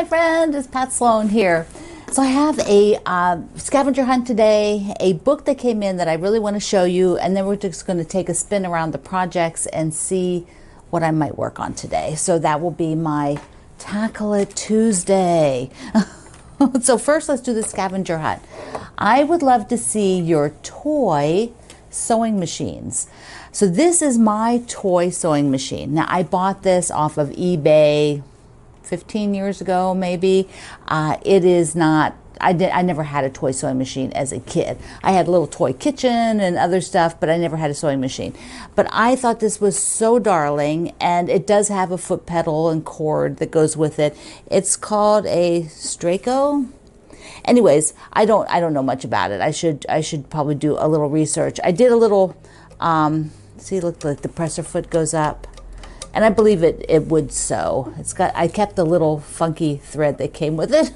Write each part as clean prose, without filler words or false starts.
Hi friend, it's Pat Sloan here. So I have a scavenger hunt today, a book that came in that I really want to show you, and then we're just going to take a spin around the projects and see what I might work on today. So that will be my Tackle It Tuesday. So first let's do the scavenger hunt. I would love to see your toy sewing machines. So this is my toy sewing machine. Now I bought this off of eBay 15 years ago, maybe. It is not, I never had a toy sewing machine as a kid. I had a little toy kitchen and other stuff, but I never had a sewing machine. But I thought this was so darling, and it does have a foot pedal and cord that goes with it. It's called a Straco. Anyways, I don't know much about it. I should probably do a little research. I did a little, see, look, like the presser foot goes up. And I believe it would sew. I kept the little funky thread that came with it.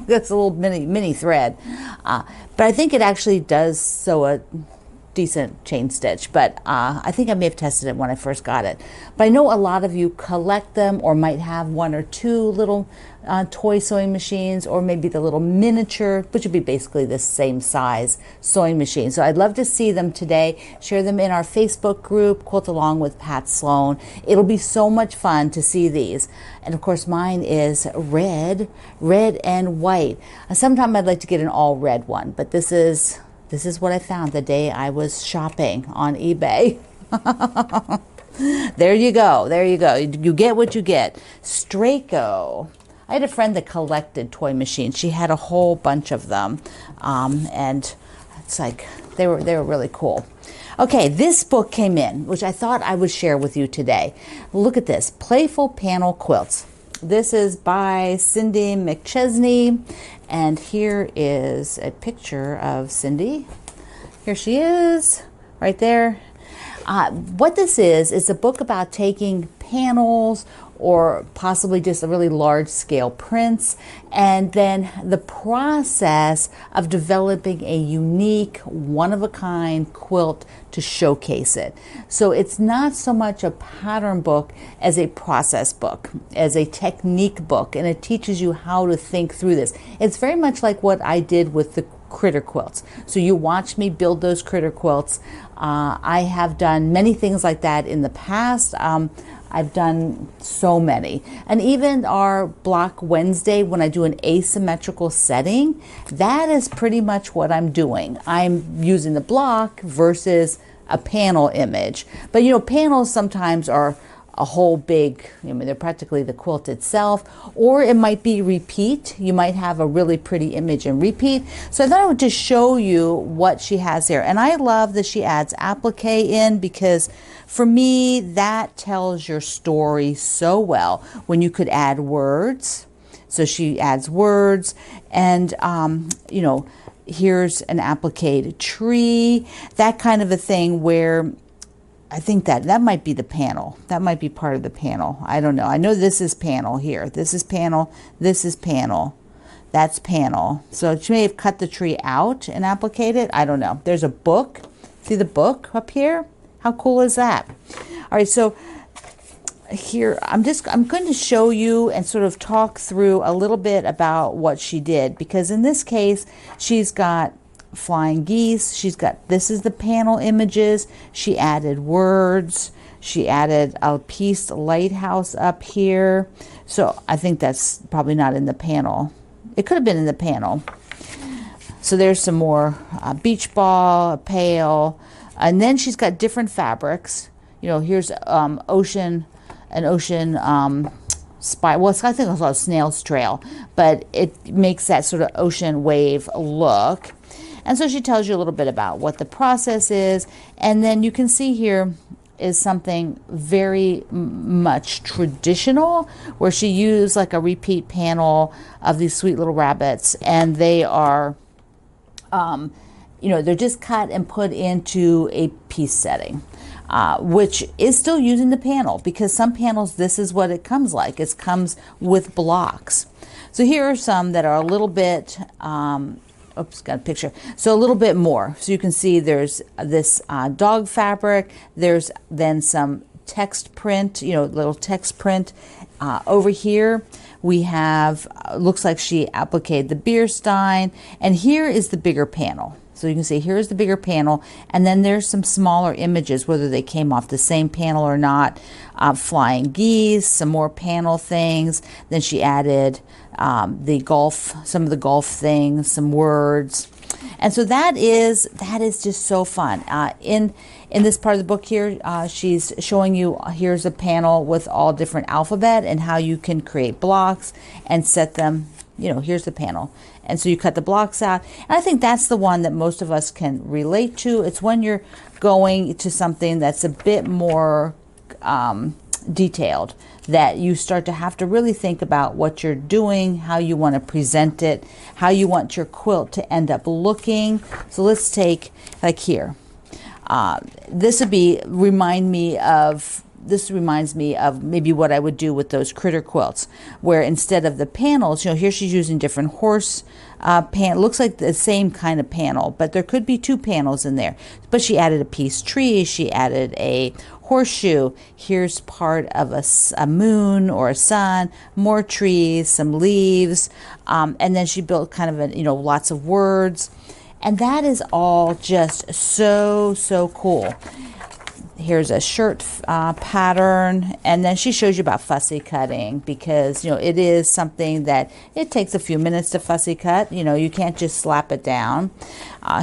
That's a little mini thread. But I think it actually does sew a decent chain stitch. But I think I may have tested it when I first got it. But I know a lot of you collect them or might have one or two little toy sewing machines, or maybe the little miniature, which would be basically the same size sewing machine. So I'd love to see them today. Share them in our Facebook group, Quilt Along with Pat Sloan. It'll be so much fun to see these. And of course mine is red and white. Sometime I'd like to get an all red one, but this is what I found the day I was shopping on eBay. There you go. You get what you get. Straco. I had a friend that collected toy machines. She had a whole bunch of them, and it's like they were really cool. Okay, this book came in, which I thought I would share with you today. Look at this, Playful Panel Quilts. This is by Cindy McChesney, and here is a picture of Cindy. Here she is, right there. What this is a book about taking panels or possibly just a really large scale prints, and then the process of developing a unique, one-of-a-kind quilt to showcase it. So it's not so much a pattern book as a process book, as a technique book, and it teaches you how to think through this. It's very much like what I did with the critter quilts. So you watch me build those critter quilts. I have done many things like that in the past. I've done so many. And even our Block Wednesday, when I do an asymmetrical setting, that is pretty much what I'm doing. I'm using the block versus a panel image. But you know, panels sometimes are a whole big, they're practically the quilt itself, or it might be repeat. You might have a really pretty image and repeat. So I thought I would just show you what she has here. And I love that she adds applique in, because for me, that tells your story so well when you could add words. So she adds words, and here's an appliqued tree, that kind of a thing, where I think that might be the panel. That might be part of the panel. I don't know. I know this is panel here. This is panel. This is panel. That's panel. So she may have cut the tree out and appliqued it. I don't know. There's a book. See the book up here? How cool is that? All right, so here I'm going to show you and sort of talk through a little bit about what she did, because in this case she's got flying geese. This is the panel images. She added words. She added a piece lighthouse up here. So I think that's probably not in the panel. It could have been in the panel. So there's some more beach ball, a pail, and then she's got different fabrics. Here's an ocean spy. Well, I think it's called Snail's Trail, but it makes that sort of ocean wave look. And so she tells you a little bit about what the process is. And then you can see here is something very much traditional, where she used like a repeat panel of these sweet little rabbits. And they are, they're just cut and put into a piece setting, which is still using the panel, because some panels, this is what it comes like. It comes with blocks. So here are some that are a little bit, oops, got a picture. So a little bit more. So you can see there's this dog fabric. There's then some text print, little text print over here, We have, looks like she appliqued the beer stein, and here is the bigger panel. So you can see here's the bigger panel, and then there's some smaller images, whether they came off the same panel or not. Flying geese, some more panel things. Then she added the golf, some of the golf things, some words. And so that is just so fun. In this part of the book here, she's showing you, here's a panel with all different alphabet and how you can create blocks and set them, here's the panel. And so you cut the blocks out. And I think that's the one that most of us can relate to. It's when you're going to something that's a bit more detailed, that you start to have to really think about what you're doing, how you want to present it, how you want your quilt to end up looking. So let's take, like here. This reminds me of maybe what I would do with those critter quilts, where instead of the panels, here she's using different horse looks like the same kind of panel, but there could be two panels in there. But she added a peace tree, she added a horseshoe, here's part of a moon or a sun, more trees, some leaves, and then she built kind of lots of words. And that is all just so cool. Here's a shirt pattern, and then she shows you about fussy cutting, because it is something that it takes a few minutes to fussy cut. You can't just slap it down.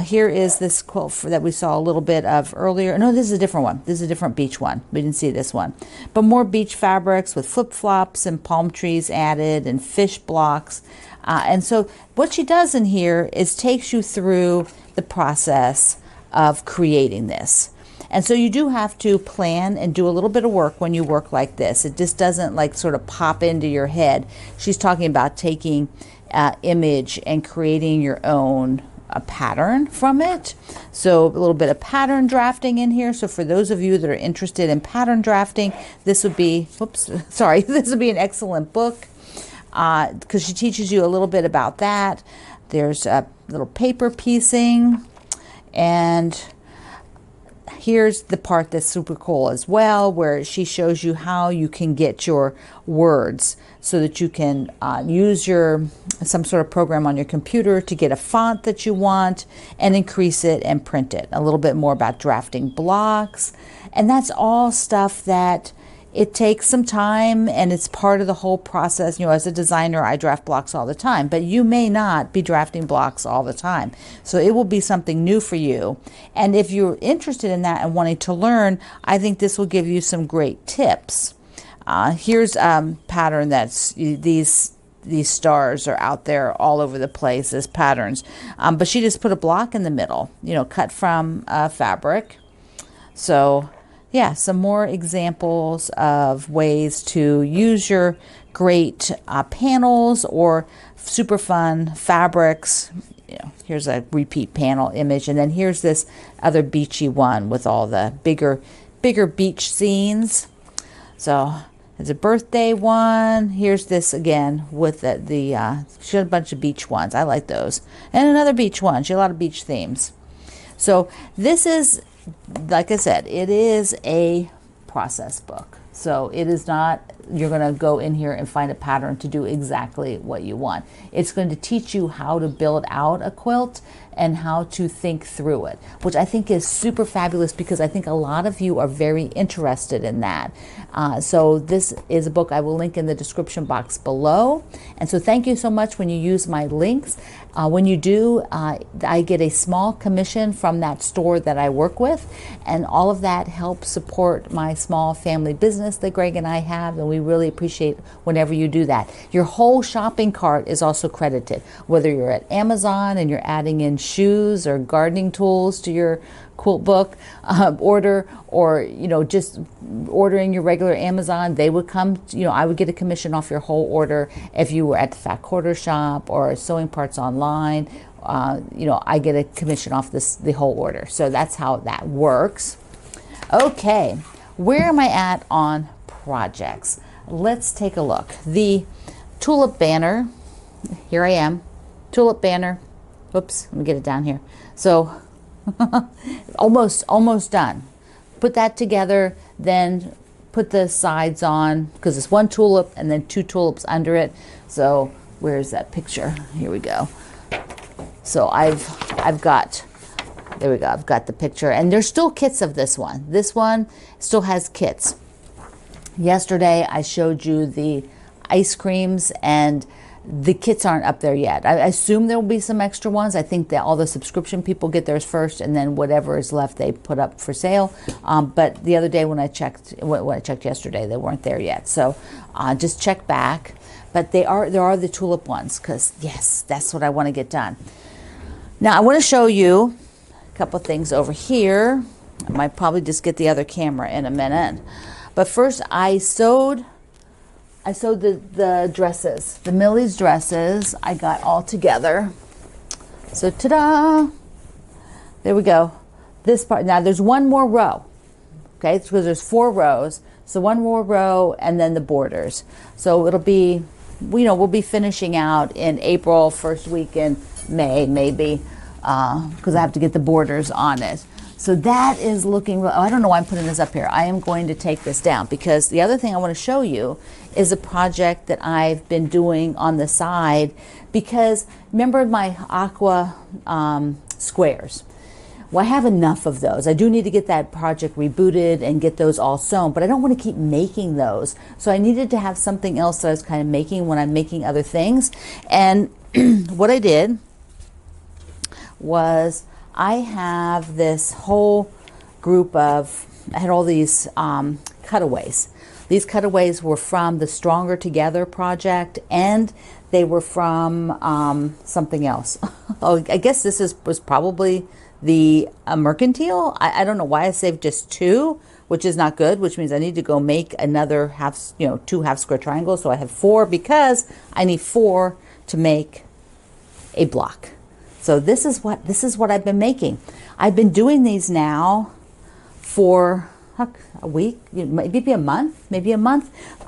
Here is this quilt that we saw a little bit of earlier. No, this is a different one. This is a different beach one. We didn't see this one. But more beach fabrics with flip-flops and palm trees added and fish blocks. And so what she does in here is takes you through the process of creating this. And so you do have to plan and do a little bit of work when you work like this. It just doesn't sort of pop into your head. She's talking about taking image and creating your own pattern from it. So a little bit of pattern drafting in here. So for those of you that are interested in pattern drafting, this would be, this would be an excellent book, because she teaches you a little bit about that. There's a little paper piecing, and here's the part that's super cool as well, where she shows you how you can get your words so that you can use some sort of program on your computer to get a font that you want and increase it and print it. A little bit more about drafting blocks. And that's all stuff that it takes some time, and it's part of the whole process. As a designer, I draft blocks all the time, but you may not be drafting blocks all the time. So it will be something new for you. And if you're interested in that and wanting to learn, I think this will give you some great tips. Here's a pattern that's these stars are out there all over the place as patterns. But she just put a block in the middle, cut from fabric. So yeah, some more examples of ways to use your great panels or super fun fabrics. Here's a repeat panel image, and then here's this other beachy one with all the bigger beach scenes. So there's a birthday one. Here's this again with she had a bunch of beach ones. I like those. And another beach one. She had a lot of beach themes. So this is, like I said, it is a process book. So it is not, you're going to go in here and find a pattern to do exactly what you want. It's going to teach you how to build out a quilt and how to think through it, which I think is super fabulous, because I think a lot of you are very interested in that. So this is a book I will link in the description box below. And so thank you so much when you use my links. When you do, I get a small commission from that store that I work with, and all of that helps support my small family business that Greg and I have, and we really appreciate whenever you do that. Your whole shopping cart is also credited, whether you're at Amazon and you're adding in shoes or gardening tools to your quilt book order, or just ordering your regular Amazon. They would come, I would get a commission off your whole order. If you were at the Fat Quarter Shop or Sewing Parts Online, I get a commission off the whole order. So that's how that works. Okay, where am I at on projects? Let's take a look. The tulip banner, here I am, tulip banner. Oops, let me get it down here. So almost done. Put that together, then put the sides on because it's one tulip and then 2 tulips under it. So where's that picture? Here we go. So I've got, there we go, I've got the picture, and there's still kits of this one. This one still has kits. Yesterday I showed you the ice creams, and the kits aren't up there yet. I assume there will be some extra ones. I think that all the subscription people get theirs first, and then whatever is left they put up for sale. But the other day when I checked yesterday, they weren't there yet. So just check back. But there are the tulip ones, because yes, that's what I want to get done. Now I want to show you a couple things over here. I might probably just get the other camera in a minute. But first I sewed the dresses, the Millie's dresses. I got all together. So ta-da! There we go. This part. Now there's one more row. Okay, it's because there's 4 rows. So one more row and then the borders. So it'll be, we'll be finishing out in April, first week in May, maybe, because I have to get the borders on it. So that is looking, I don't know why I'm putting this up here. I am going to take this down, because the other thing I want to show you is a project that I've been doing on the side, because remember my aqua squares? Well, I have enough of those. I do need to get that project rebooted and get those all sewn, but I don't want to keep making those. So I needed to have something else that I was kind of making when I'm making other things. And what I did was, I have this whole group of, I had all these cutaways. These cutaways were from the Stronger Together project, and they were from something else. Oh, I guess this was probably the mercantile. I don't know why I saved just 2, which is not good, which means I need to go make another 2 half square triangles. So I have 4, because I need 4 to make a block. So this is what I've been making. I've been doing these now for a week, maybe a month.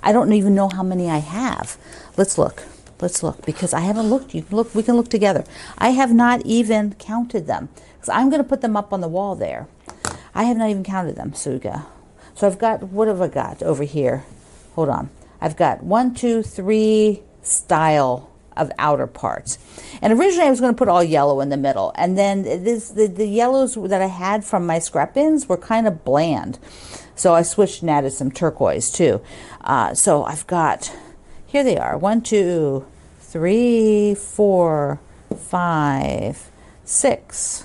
I don't even know how many I have. Let's look, because I haven't looked. You can look. We can look together. I have not even counted them, because I'm going to put them up on the wall there. I have not even counted them, Suga. So I've got, what have I got over here? Hold on. I've got 1, 2, 3 style of outer parts. And originally I was going to put all yellow in the middle, and then the yellows that I had from my scrap bins were kind of bland, so I switched and added some turquoise too. So I've got, here they are, 1, 2, 3, 4, 5, 6,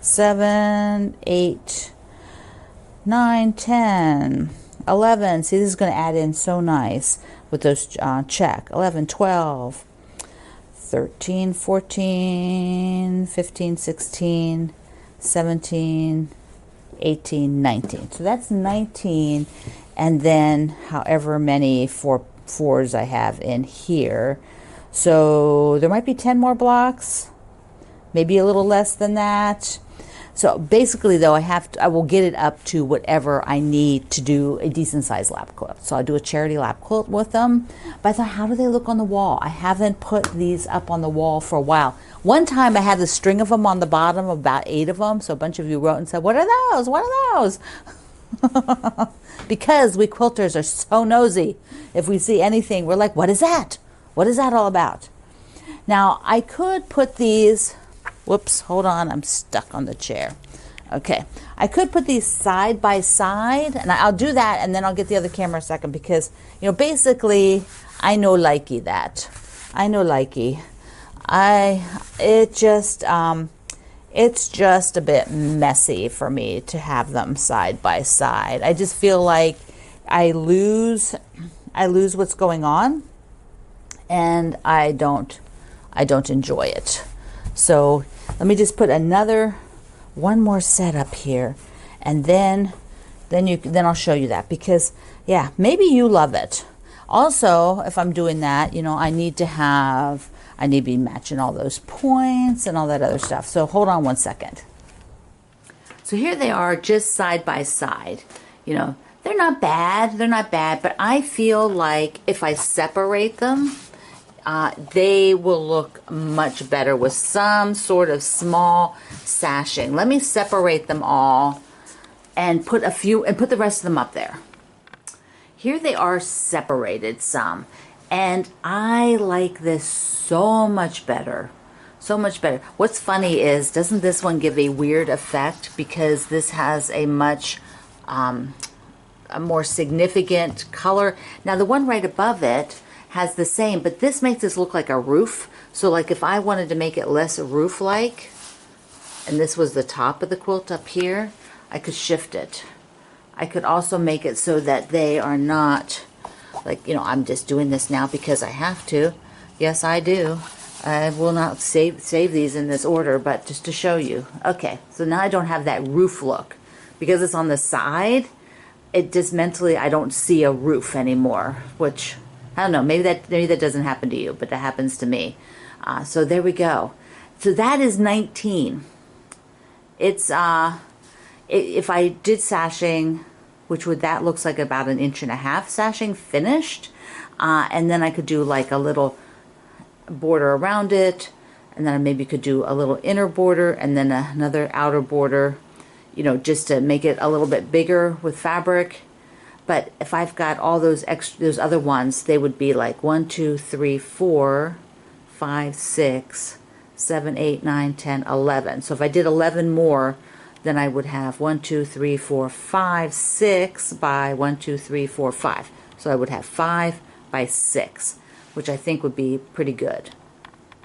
7, 8, 9, 10, 11. See, this is going to add in so nice with those check. 11, 12, 13, 14, 15, 16, 17, 18, 19. So that's 19, and then however many 4s I have in here. So there might be 10 more blocks, maybe a little less than that. So basically, though, I will get it up to whatever I need to do a decent sized lap quilt. So I'll do a charity lap quilt with them. But I thought, how do they look on the wall? I haven't put these up on the wall for a while. One time I had the string of them on the bottom, about 8 of them. So a bunch of you wrote and said, what are those? What are those? Because we quilters are so nosy. If we see anything, we're like, what is that? What is that all about? Now, I could put these, whoops, hold on, I'm stuck on the chair. Okay, I could put these side by side, and I'll do that, and then I'll get the other camera a second, because, basically, I know likey that. I know likey. It's just a bit messy for me to have them side by side. I just feel like I lose what's going on, and I don't enjoy it. So let me just put one more set up here, and then I'll show you that, because yeah, maybe you love it. Also, if I'm doing that, I need to be matching all those points and all that other stuff. So hold on one second. So here they are, just side by side. They're not bad, but I feel like if I separate them, they will look much better with some sort of small sashing. Let me separate them all, and put the rest of them up there. Here they are separated some, and I like this so much better. So much better. What's funny is, doesn't this one give a weird effect because this has a much a more significant color. Now the one right above it has the same, but this makes this look like a roof. So like if I wanted to make it less roof-like, and this was the top of the quilt up here, I could shift it. I could also make it so that they are not, like, you know, I'm just doing this now because I have to. Yes, I do. I will not save these in this order, but just to show you. Okay, so now I don't have that roof look. Because it's on the side, it just mentally, I don't see a roof anymore, which, I don't know, maybe that doesn't happen to you, but that happens to me. So there we go. So that is 19. It's, if I did sashing, which that looks like about 1.5 inches sashing finished, and then I could do like a little border around it, and then I maybe could do a little inner border and then another outer border, you know, just to make it a little bit bigger with fabric. But if I've got all those other ones, they would be like 1, 2, 3, 4, 5, 6, 7, 8, 9, 10, 11. So if I did 11 more, then I would have 1, 2, 3, 4, 5, 6 by 1, 2, 3, 4, 5. So I would have 5 by 6, which I think would be pretty good.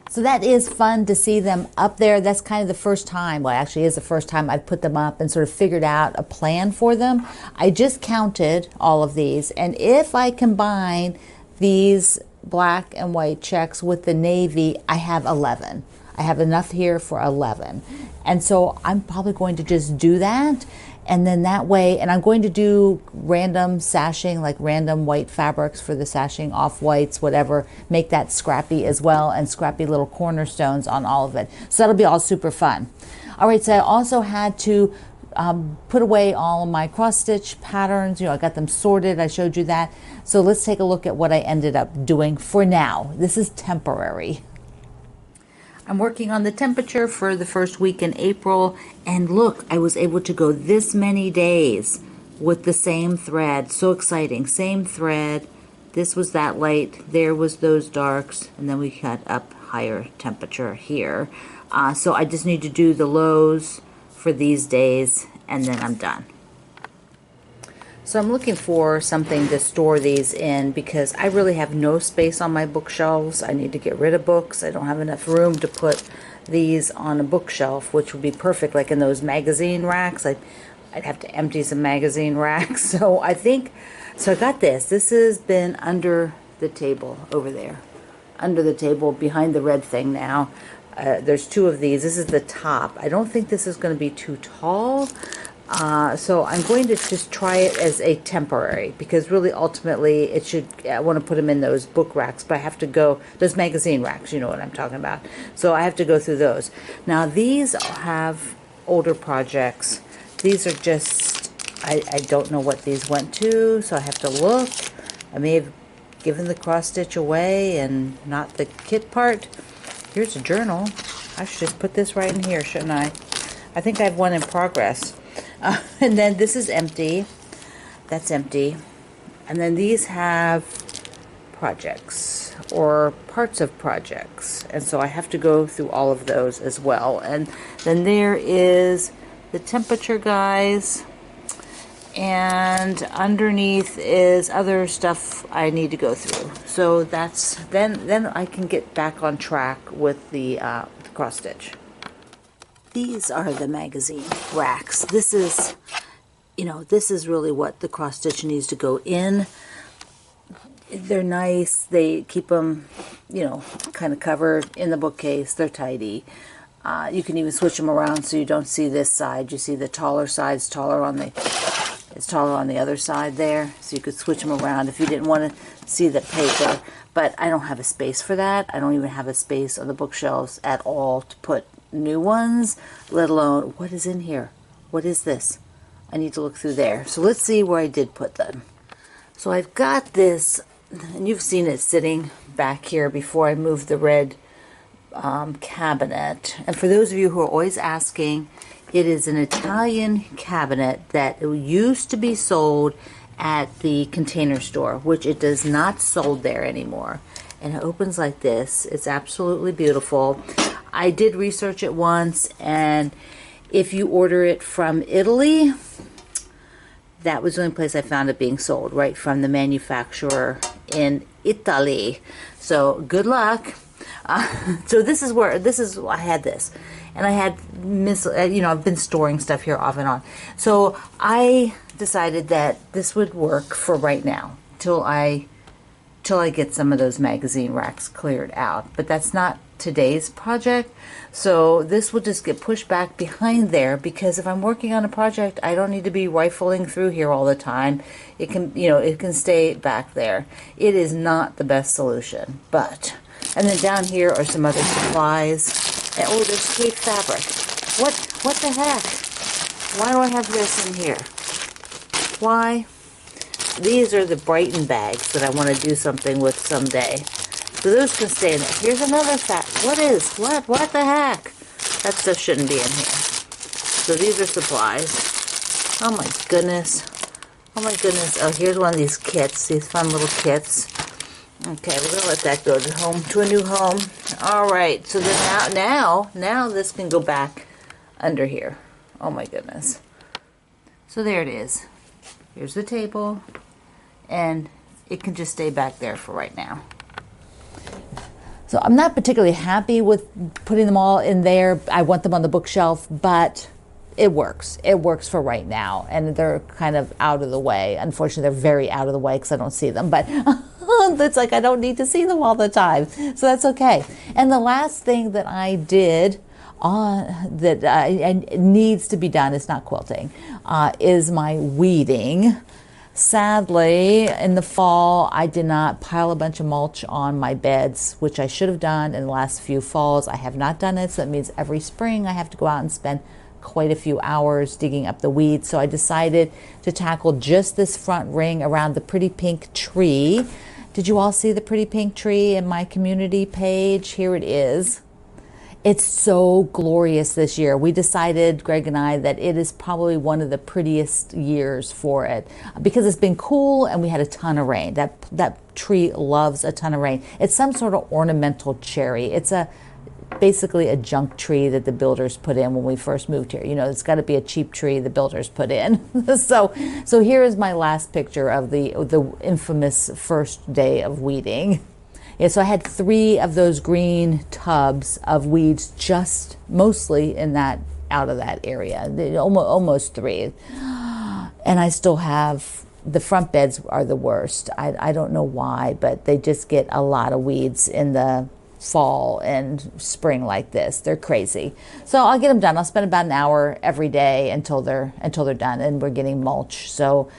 So that is fun to see them up there. That's kind of the first time, well, actually is the first time I've put them up and sort of figured out a plan for them. I just counted all of these, and if I combine these black and white checks with the navy, I have 11. I have enough here for 11. And so I'm probably going to just do that. And then that way, and I'm going to do random sashing, like random white fabrics for the sashing, off whites, whatever, make that scrappy as well, and scrappy little cornerstones on all of it. So that'll be all super fun. All right, so I also had to put away all of my cross stitch patterns. You know, I got them sorted. I showed you that. So let's take a look at what I ended up doing for now. This is temporary. I'm working on the temperature for the first week in April, and look, I was able to go this many days with the same thread. So exciting. Same thread. This was that light, there was those darks, and then we got up higher temperature here. So I just need to do the lows for these days, and then I'm done. So I'm looking for something to store these in because I really have no space on my bookshelves. I need to get rid of books. I don't have enough room to put these on a bookshelf, which would be perfect, like in those magazine racks. I'd have to empty some magazine racks. So I got this. This has been under the table over there. Under the table behind the red thing now. There's 2 of these. This is the top. I don't think this is going to be too tall. So I'm going to just try it as a temporary, because really ultimately it should, I want to put them in those book racks, but I have to go, those magazine racks, you know what I'm talking about. So I have to go through those. Now these have older projects. These are just, I don't know what these went to, so I have to look. I may have given the cross stitch away and not the kit part. Here's a journal. I should just put this right in here, shouldn't I? I think I have one in progress. And then this is empty. That's empty. And then these have projects or parts of projects. And so I have to go through all of those as well. And then there is the temperature guys. And underneath is other stuff I need to go through. So that's, then I can get back on track with the cross stitch. These are the magazine racks. This is, you know, this is really what the cross stitch needs to go in. They're nice. They keep them, you know, kind of covered in the bookcase. They're tidy. You can even switch them around so you don't see this side. You see the taller side is taller on the other side there. So you could switch them around if you didn't want to see the paper. But I don't have a space for that. I don't even have a space on the bookshelves at all to put new ones, let alone what is in here. What is this? I need to look through there. So let's see where I did put them. So I've got this, and you've seen it sitting back here before I moved the red cabinet. And for those of you who are always asking It is an Italian cabinet that used to be sold at the Container Store, which it does not sold there anymore. And it opens like this. It's absolutely beautiful. I did research it once, and if you order it from Italy, that was the only place I found it being sold, right from the manufacturer in Italy. So good luck. So I had this, and I had I've been storing stuff here off and on. So I decided that this would work for right now till I get some of those magazine racks cleared out. But that's not today's project. So this will just get pushed back behind there, because if I'm working on a project, I don't need to be rifling through here all the time. It can, it can stay back there. It is not the best solution, but, and then down here are some other supplies. And, oh, there's tape fabric. What the heck? Why do I have this in here? Why? These are the Brighton bags that I want to do something with someday. So those can stay in there. Here's another what the heck? That stuff shouldn't be in here. So these are supplies. Oh my goodness. Oh my goodness. Oh, here's one of these kits, these fun little kits. Okay, we're gonna let that go to a new home. All right, so then now this can go back under here. Oh my goodness. So there it is. Here's the table, and it can just stay back there for right now. So I'm not particularly happy with putting them all in there. I want them on the bookshelf, but it works. It works for right now, and they're kind of out of the way. Unfortunately, they're very out of the way because I don't see them, but it's like I don't need to see them all the time, so that's okay. And the last thing that I did that needs to be done, it's not quilting, is my weeding. Sadly, in the fall, I did not pile a bunch of mulch on my beds, which I should have done in the last few falls. I have not done it, so that means every spring I have to go out and spend quite a few hours digging up the weeds. So I decided to tackle just this front ring around the pretty pink tree. Did you all see the pretty pink tree in my community page? Here it is. It's so glorious this year. We decided, Greg and I, that it is probably one of the prettiest years for it because it's been cool and we had a ton of rain. That tree loves a ton of rain. It's some sort of ornamental cherry. It's basically a junk tree that the builders put in when we first moved here. It's got to be a cheap tree the builders put in. So here is my last picture of the infamous first day of weeding. Yeah, so I had 3 of those green tubs of weeds, just mostly out of that area, almost 3. And I still have, the front beds are the worst. I don't know why, but they just get a lot of weeds in the fall and spring like this. They're crazy. So I'll get them done. I'll spend about an hour every day until they're done, and we're getting mulch. So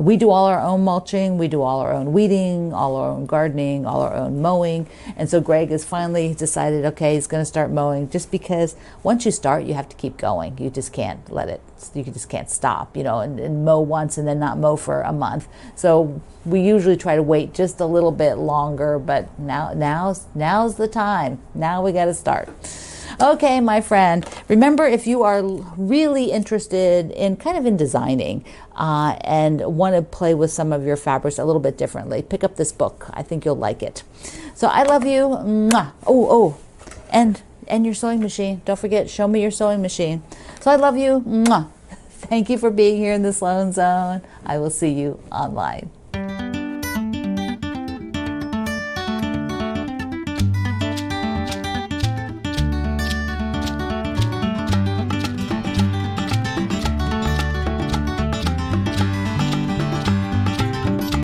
we do all our own mulching, we do all our own weeding, all our own gardening, all our own mowing. And so Greg has finally decided, okay, he's going to start mowing, just because once you start, you have to keep going. You just can't you just can't stop, and mow once and then not mow for a month. So we usually try to wait just a little bit longer, but now's the time. Now we got to start. Okay, my friend, remember, if you are really interested in designing and want to play with some of your fabrics a little bit differently, pick up this book. I think you'll like it. So I love you. Mwah. Oh, and your sewing machine. Don't forget, show me your sewing machine. So I love you. Mwah. Thank you for being here in the Sloan Zone. I will see you online.